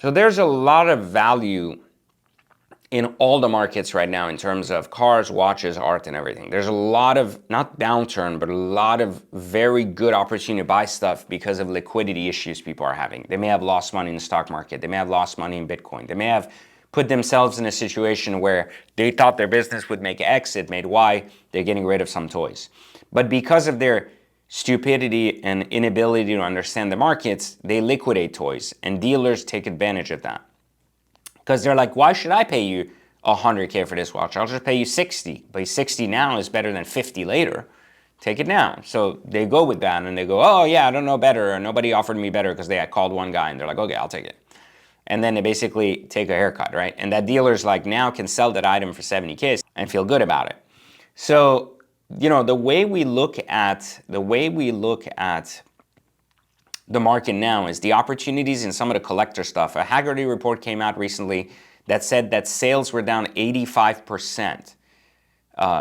So there's a lot of value in all the markets right now in terms of cars, watches, art, and everything. There's a lot of, not downturn, but a lot of very good opportunity to buy stuff because of liquidity issues people are having. They may have lost money in the stock market. They may have lost money in Bitcoin. They may have put themselves in a situation where they thought their business would make X, it made Y, they're getting rid of some toys. But because of their stupidity and inability to understand the markets, they liquidate toys, and dealers take advantage of that. Because they're like, why should I pay you 100K for this watch? I'll just pay you 60. But 60 now is better than 50 later. Take it now. So they go with that and they go, oh yeah, I don't know better, or nobody offered me better, because they had called one guy and they're like, okay, I'll take it. And then they basically take a haircut, right? And that dealer's like now can sell that item for 70K and feel good about it. So, you know, the way we look at the market now is the opportunities in some of the collector stuff. A Hagerty report came out recently that said that sales were down 85%,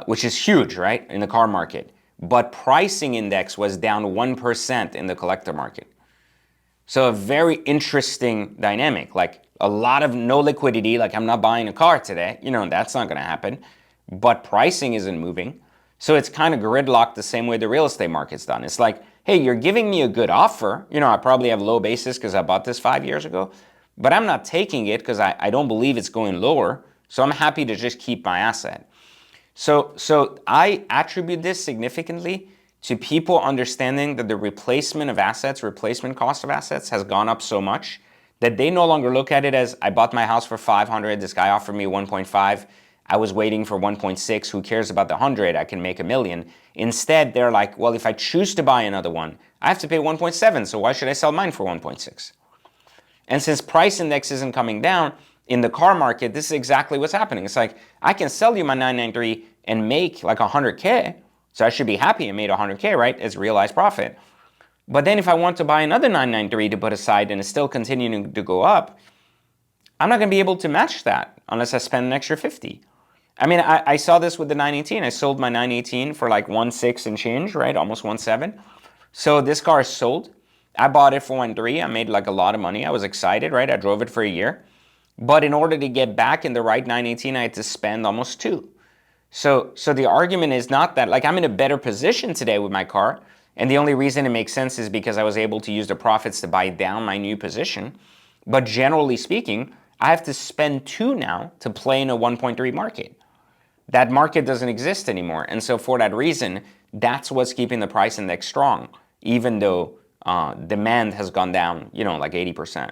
which is huge, right, in the car market. But pricing index was down 1% in the collector market. So a very interesting dynamic, like a lot of no liquidity, like I'm not buying a car today, you know, that's not gonna happen, but pricing isn't moving. So it's kind of gridlocked the same way the real estate market's done. It's like, hey, you're giving me a good offer. You know, I probably have low basis because I bought this 5 years ago, but I'm not taking it because I don't believe it's going lower. So I'm happy to just keep my asset. So I attribute this significantly to people understanding that the replacement of assets, replacement cost of assets has gone up so much that they no longer look at it as, I bought my house for 500, this guy offered me 1.5, I was waiting for 1.6, who cares about the 100, I can make $1 million. Instead, they're like, well, if I choose to buy another one, I have to pay 1.7, so why should I sell mine for 1.6? And since price index isn't coming down, in the car market, this is exactly what's happening. It's like, I can sell you my 993 and make like 100K, so I should be happy I made 100K, right, as realized profit. But then if I want to buy another 993 to put aside and it's still continuing to go up, I'm not going to be able to match that unless I spend an extra 50. I mean, I saw this with the 918. I sold my 918 for like 1.6 and change, right? Almost 1.7. So this car is sold. I bought it for 1.3. I made like a lot of money. I was excited, right? I drove it for a year. But in order to get back in the right 918, I had to spend almost 2. So the argument is not that, like, I'm in a better position today with my car, and the only reason it makes sense is because I was able to use the profits to buy down my new position. But generally speaking, I have to spend 2 now to play in a 1.3 market. That market doesn't exist anymore. And so for that reason, that's what's keeping the price index strong, even though demand has gone down, you know, like 80%.